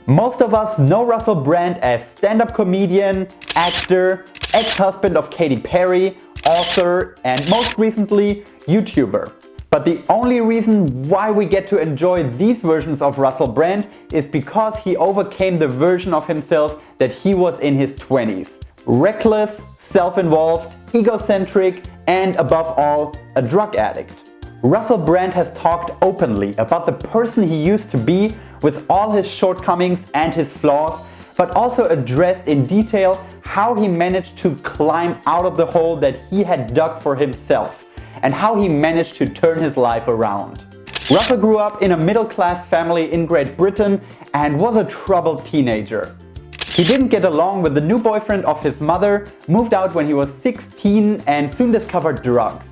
Most of us know Russell Brand as stand-up comedian, actor, ex-husband of Katy Perry, author, and most recently, YouTuber. But the only reason why we get to enjoy these versions of Russell Brand is because he overcame the version of himself that he was in his 20s. Reckless, self-involved, egocentric, and above all, a drug addict. Russell Brand has talked openly about the person he used to be with all his shortcomings and his flaws, but also addressed in detail how he managed to climb out of the hole that he had dug for himself and how he managed to turn his life around. Russell grew up in a middle-class family in Great Britain and was a troubled teenager. He didn't get along with the new boyfriend of his mother, moved out when he was 16 and soon discovered drugs.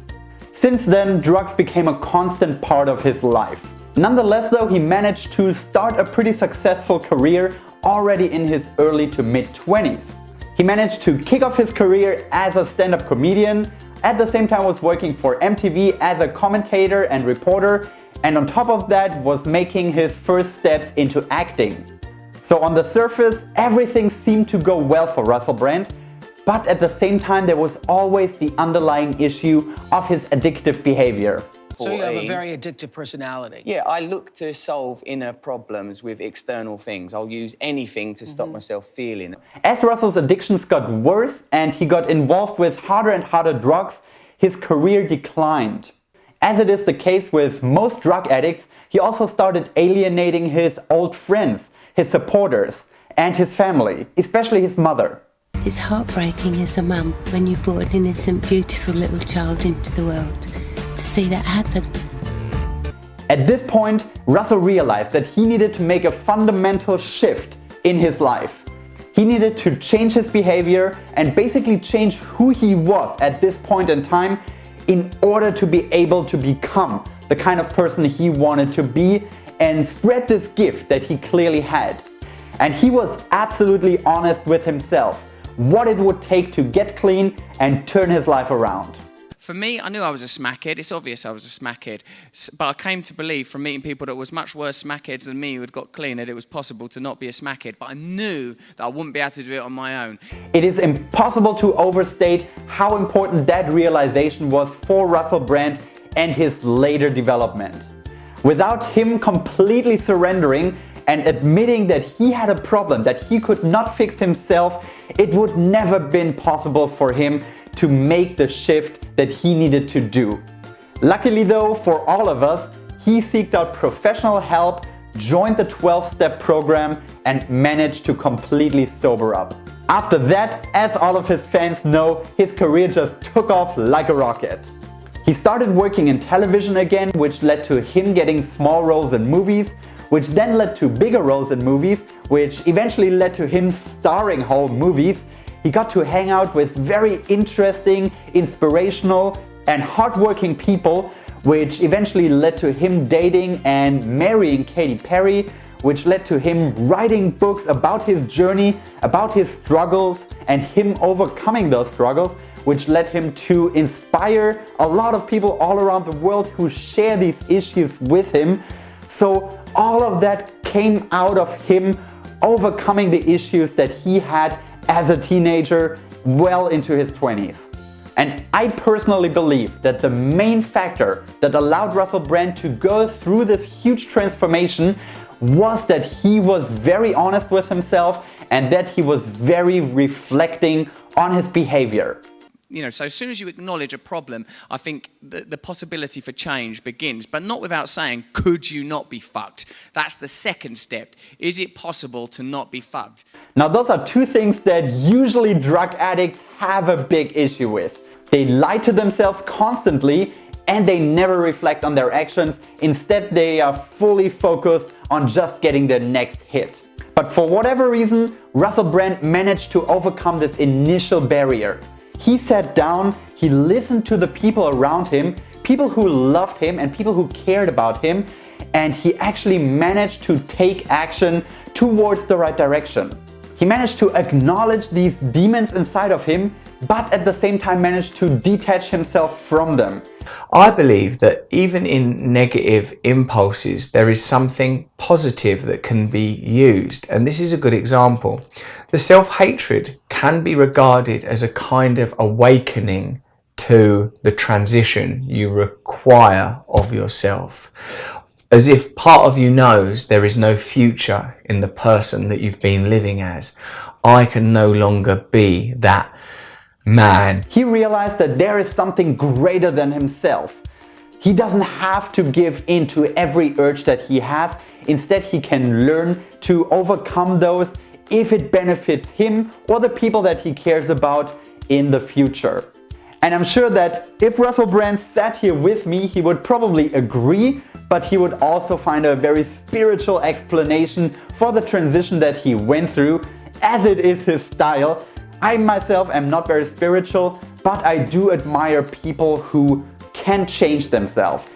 Since then, drugs became a constant part of his life. Nonetheless though, he managed to start a pretty successful career already in his early to mid-20s. He managed to kick off his career as a stand-up comedian, at the same time was working for MTV as a commentator and reporter, and on top of that was making his first steps into acting. So on the surface, everything seemed to go well for Russell Brand, but at the same time there was always the underlying issue of his addictive behavior. So you have a very addictive personality. Yeah, I look to solve inner problems with external things. I'll use anything to stop myself feeling. As Russell's addictions got worse and he got involved with harder and harder drugs, his career declined. As it is the case with most drug addicts, he also started alienating his old friends, his supporters, and his family, especially his mother. It's heartbreaking as a mum when you brought an innocent, beautiful little child into the world to see that happen. At this point, Russell realized that he needed to make a fundamental shift in his life. He needed to change his behavior and basically change who he was at this point in time in order to be able to become the kind of person he wanted to be and spread this gift that he clearly had. And he was absolutely honest with himself, what it would take to get clean and turn his life around. For me, I knew I was a smackhead. It's obvious I was a smackhead. But I came to believe from meeting people that was much worse smackheads than me who had got clean that it was possible to not be a smackhead. But I knew that I wouldn't be able to do it on my own. It is impossible to overstate how important that realization was for Russell Brand and his later development. Without him completely surrendering and admitting that he had a problem that he could not fix himself, it would never been possible for him to make the shift that he needed to do. Luckily though, for all of us, he sought out professional help, joined the 12-step program and managed to completely sober up. After that, as all of his fans know, his career just took off like a rocket. He started working in television again, which led to him getting small roles in movies, which then led to bigger roles in movies, which eventually led to him starring whole movies. He got to hang out with very interesting, inspirational and hardworking people, which eventually led to him dating and marrying Katy Perry, which led to him writing books about his journey, about his struggles and him overcoming those struggles, which led him to inspire a lot of people all around the world who share these issues with him. So all of that came out of him overcoming the issues that he had as a teenager well into his 20s. And I personally believe that the main factor that allowed Russell Brand to go through this huge transformation was that he was very honest with himself and that he was very reflecting on his behavior. You know, so as soon as you acknowledge a problem, I think the possibility for change begins, but not without saying, could you not be fucked? That's the second step. Is it possible to not be fucked? Now, those are two things that usually drug addicts have a big issue with. They lie to themselves constantly and they never reflect on their actions. Instead, they are fully focused on just getting their next hit. But for whatever reason, Russell Brand managed to overcome this initial barrier. He sat down, he listened to the people around him, people who loved him and people who cared about him, and he actually managed to take action towards the right direction. He managed to acknowledge these demons inside of him, but at the same time managed to detach himself from them I believe that even in negative impulses, there is something positive that can be used. And this is a good example. The self-hatred can be regarded as a kind of awakening to the transition you require of yourself. As if part of you knows there is no future in the person that you've been living as. I can no longer be that man. He realized that there is something greater than himself. He doesn't have to give in to every urge that he has. Instead, he can learn to overcome those if it benefits him or the people that he cares about in the future. And I'm sure that if Russell Brand sat here with me, he would probably agree, but he would also find a very spiritual explanation for the transition that he went through, as it is his style. I myself am not very spiritual, but I do admire people who can change themselves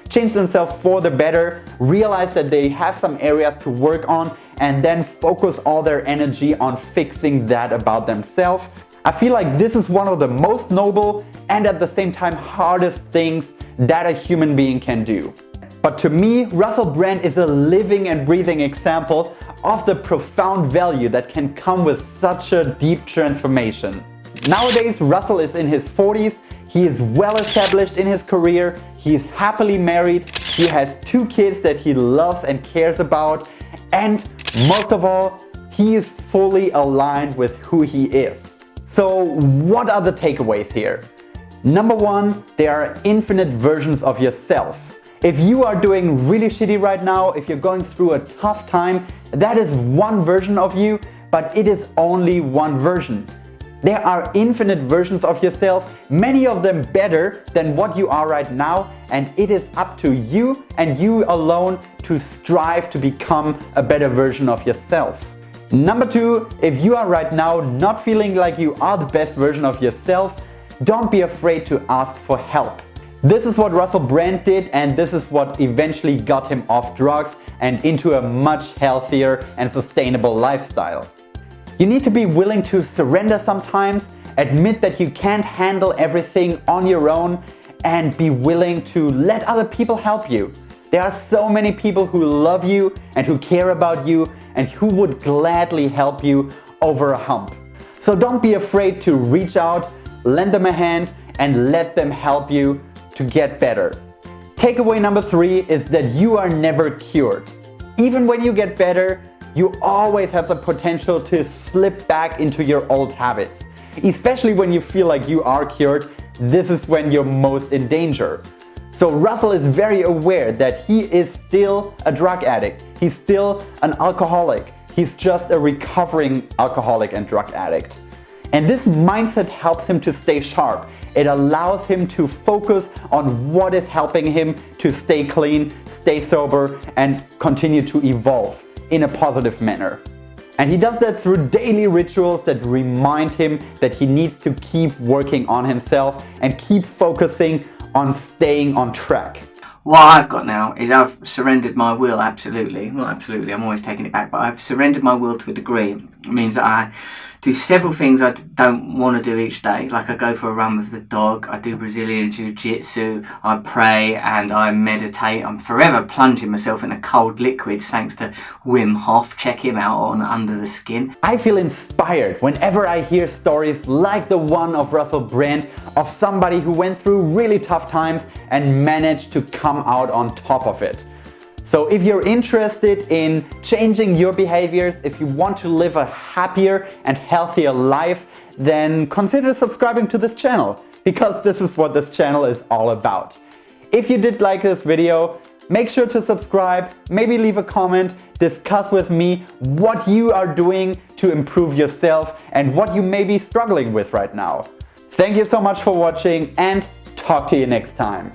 for the better, realize that they have some areas to work on, and then focus all their energy on fixing that about themselves. I feel like this is one of the most noble and at the same time hardest things that a human being can do. But to me, Russell Brand is a living and breathing example of the profound value that can come with such a deep transformation. Nowadays, Russell is in his 40s, he is well established in his career, he is happily married, he has 2 kids that he loves and cares about, and most of all, he is fully aligned with who he is. So what are the takeaways here? Number 1, there are infinite versions of yourself. If you are doing really shitty right now, if you're going through a tough time, that is one version of you, but it is only one version. There are infinite versions of yourself, many of them better than what you are right now, and it is up to you and you alone to strive to become a better version of yourself. Number 2, if you are right now not feeling like you are the best version of yourself, don't be afraid to ask for help. This is what Russell Brand did, and this is what eventually got him off drugs and into a much healthier and sustainable lifestyle. You need to be willing to surrender sometimes, admit that you can't handle everything on your own, and be willing to let other people help you. There are so many people who love you and who care about you and who would gladly help you over a hump. So don't be afraid to reach out, lend them a hand, and let them help you to get better. Takeaway number 3 is that you are never cured. Even when you get better, you always have the potential to slip back into your old habits. Especially when you feel like you are cured, this is when you're most in danger. So Russell is very aware that he is still a drug addict. He's still an alcoholic. He's just a recovering alcoholic and drug addict. And this mindset helps him to stay sharp. It allows him to focus on what is helping him to stay clean, stay sober, and continue to evolve in a positive manner. And he does that through daily rituals that remind him that he needs to keep working on himself and keep focusing on staying on track. What I've got now is I've surrendered my will, absolutely. Well, absolutely, I'm always taking it back, but I've surrendered my will to a degree. It means that I do several things I don't want to do each day. Like I go for a run with the dog, I do Brazilian Jiu-Jitsu, I pray and I meditate. I'm forever plunging myself in a cold liquid thanks to Wim Hof. Check him out on Under the Skin. I feel inspired whenever I hear stories like the one of Russell Brand, of somebody who went through really tough times and managed to come out on top of it. So if you're interested in changing your behaviors, if you want to live a happier and healthier life, then consider subscribing to this channel, because this is what this channel is all about. If you did like this video, make sure to subscribe, maybe leave a comment, discuss with me what you are doing to improve yourself and what you may be struggling with right now. Thank you so much for watching, and talk to you next time.